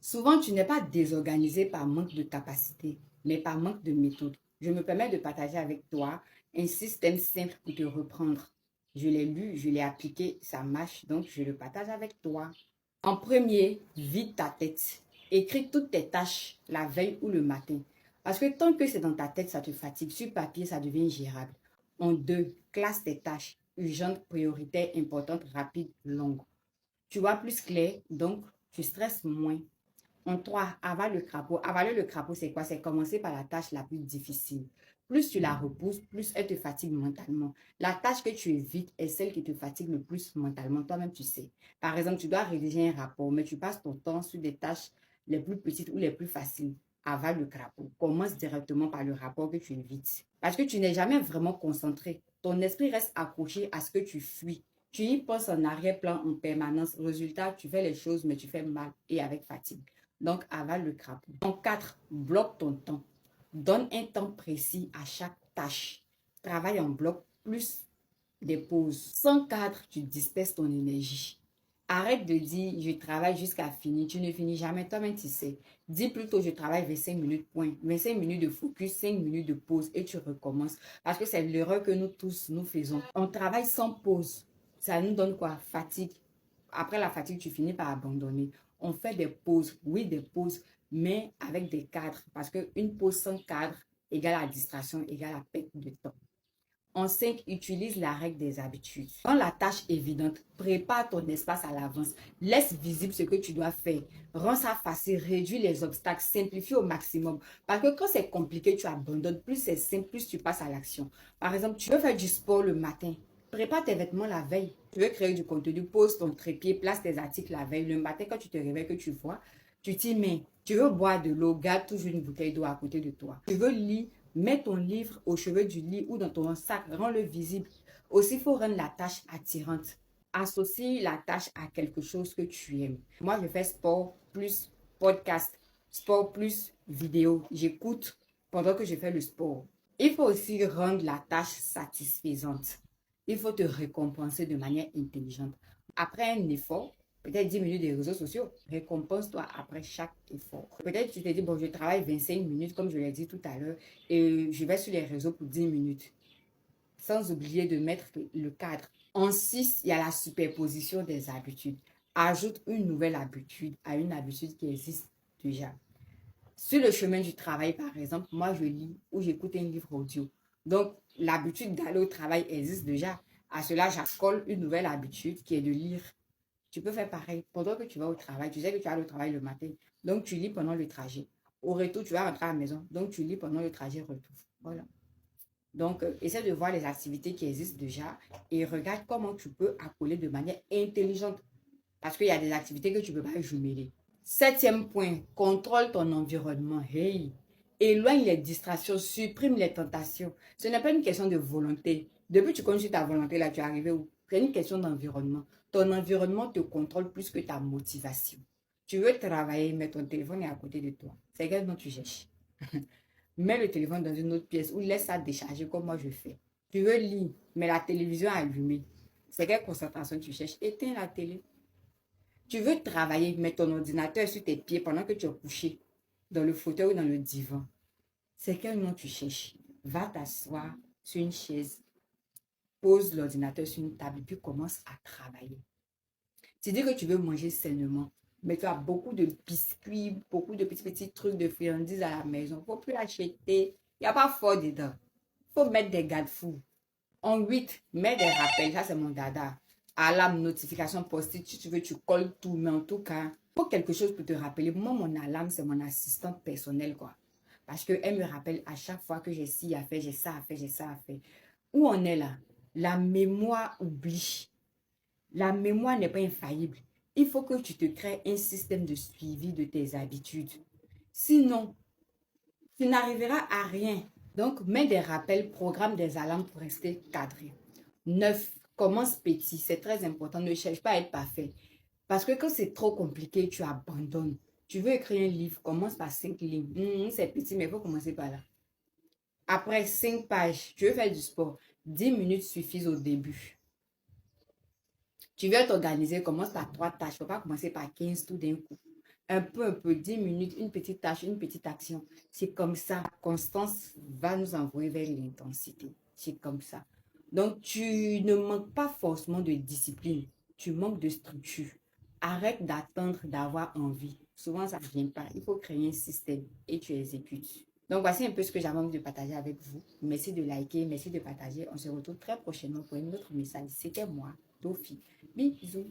Souvent, tu n'es pas désorganisé par manque de capacité, mais par manque de méthode. Je me permets de partager avec toi un système simple pour te reprendre. Je l'ai lu, je l'ai appliqué, ça marche, donc je le partage avec toi. En premier, vide ta tête. Écris toutes tes tâches la veille ou le matin. Parce que tant que c'est dans ta tête, ça te fatigue. Sur papier, ça devient ingérable. En deux, classe tes tâches. Urgentes, prioritaires, importantes, rapides, longues. Tu vois plus clair, donc tu stresses moins. En 3, avale le crapaud. Avaler le crapaud, c'est quoi? C'est commencer par la tâche la plus difficile. Plus tu la repousses, plus elle te fatigue mentalement. La tâche que tu évites est celle qui te fatigue le plus mentalement. Toi-même, tu sais. Par exemple, tu dois rédiger un rapport, mais tu passes ton temps sur des tâches les plus petites ou les plus faciles. Avale le crapaud. Commence directement par le rapport que tu évites. Parce que tu n'es jamais vraiment concentré. Ton esprit reste accroché à ce que tu fuis. Tu y penses en arrière-plan en permanence. Résultat, tu fais les choses, mais tu fais mal et avec fatigue. Donc, avale le crapaud. En 4, bloque ton temps. Donne un temps précis à chaque tâche. Travaille en bloc plus des pauses. Sans cadre, tu disperses ton énergie. Arrête de dire je travaille jusqu'à finir. Tu ne finis jamais, toi-même tu sais. Dis plutôt je travaille 25 minutes, point. 25 minutes de focus, 5 minutes de pause et tu recommences. Parce que c'est l'erreur que nous tous nous faisons. On travaille sans pause. Ça nous donne quoi? Fatigue. Après la fatigue, tu finis par abandonner. On fait des pauses, oui, des pauses, mais avec des cadres. Parce qu'une pause sans cadre égale à distraction, égale à perte de temps. En 5, utilise la règle des habitudes. Quand la tâche est évidente, prépare ton espace à l'avance. Laisse visible ce que tu dois faire. Rends ça facile, réduis les obstacles, simplifie au maximum. Parce que quand c'est compliqué, tu abandonnes. Plus c'est simple, plus tu passes à l'action. Par exemple, tu veux faire du sport le matin. Prépare tes vêtements la veille. Tu veux créer du contenu, pose ton trépied, place tes articles la veille. Le matin, quand tu te réveilles, que tu vois, tu t'y mets. Tu veux boire de l'eau, garde toujours une bouteille d'eau à côté de toi. Tu veux lire, mets ton livre au chevet du lit ou dans ton sac, rends-le visible. Aussi, il faut rendre la tâche attirante. Associe la tâche à quelque chose que tu aimes. Moi, je fais sport plus podcast, sport plus vidéo. J'écoute pendant que je fais le sport. Il faut aussi rendre la tâche satisfaisante. Il faut te récompenser de manière intelligente. Après un effort, peut-être 10 minutes des réseaux sociaux, récompense-toi après chaque effort. Peut-être tu te dis, bon, je travaille 25 minutes, comme je l'ai dit tout à l'heure, et je vais sur les réseaux pour 10 minutes. Sans oublier de mettre le cadre. En 6, il y a la superposition des habitudes. Ajoute une nouvelle habitude à une habitude qui existe déjà. Sur le chemin du travail, par exemple, moi, je lis ou j'écoute un livre audio. Donc, l'habitude d'aller au travail existe déjà. À cela, j'accole une nouvelle habitude qui est de lire. Tu peux faire pareil. Pendant que tu vas au travail, tu sais que tu vas au travail le matin. Donc, tu lis pendant le trajet. Au retour, tu vas rentrer à la maison. Donc, tu lis pendant le trajet retour. Voilà. Donc, essaie de voir les activités qui existent déjà et regarde comment tu peux accoler de manière intelligente. Parce qu'il y a des activités que tu ne peux pas jumeler. Septième point, contrôle ton environnement. Hey, éloigne les distractions, supprime les tentations. Ce n'est pas une question de volonté. Depuis que tu connais ta volonté, là, tu es arrivé où? C'est une question d'environnement. Ton environnement te contrôle plus que ta motivation. Tu veux travailler, mais ton téléphone est à côté de toi. C'est quel nom tu cherches? Mets le téléphone dans une autre pièce ou laisse ça décharger comme moi je fais. Tu veux lire, mais la télévision est allumée. C'est quelle concentration tu cherches? Éteins la télé. Tu veux travailler, mets ton ordinateur sur tes pieds pendant que tu es couché dans le fauteuil ou dans le divan. C'est quel nom tu cherches? Va t'asseoir sur une chaise, pose l'ordinateur sur une table et puis commence à travailler. Tu dis que tu veux manger sainement, mais tu as beaucoup de biscuits, beaucoup de petits trucs de friandises à la maison. Il ne faut plus acheter. Il n'y a pas fort dedans. Il faut mettre des garde-fous. En 8, mets des rappels. Ça, c'est mon dada. Alarme, notification, post-it. Si tu veux, tu colles tout. Mais en tout cas, il faut quelque chose pour te rappeler. Moi, mon alarme, c'est mon assistante personnelle, quoi. Parce qu'elle me rappelle à chaque fois que j'ai ci à faire, j'ai ça à faire, j'ai ça à faire. Où on est là? La mémoire oublie. La mémoire n'est pas infaillible. Il faut que tu te crées un système de suivi de tes habitudes. Sinon, tu n'arriveras à rien. Donc, mets des rappels, programme des alarmes pour rester cadré. 9. Commence petit. C'est très important. Ne cherche pas à être parfait. Parce que quand c'est trop compliqué, tu abandonnes. Tu veux écrire un livre, commence par 5 lignes. C'est petit, mais il faut commencer par là. Après 5 pages, tu veux faire du sport. 10 minutes suffisent au début. Tu veux t'organiser, commence par 3 tâches. Il ne faut pas commencer par 15 tout d'un coup. un peu, 10 minutes, une petite tâche, une petite action. C'est comme ça. Constance va nous envoyer vers l'intensité. C'est comme ça. Donc, tu ne manques pas forcément de discipline. Tu manques de structure. Arrête d'attendre d'avoir envie. Souvent, ça ne vient pas. Il faut créer un système et tu exécutes. Donc, voici un peu ce que j'avais envie de partager avec vous. Merci de liker, merci de partager. On se retrouve très prochainement pour un autre message. C'était moi, Dofi. Bisous.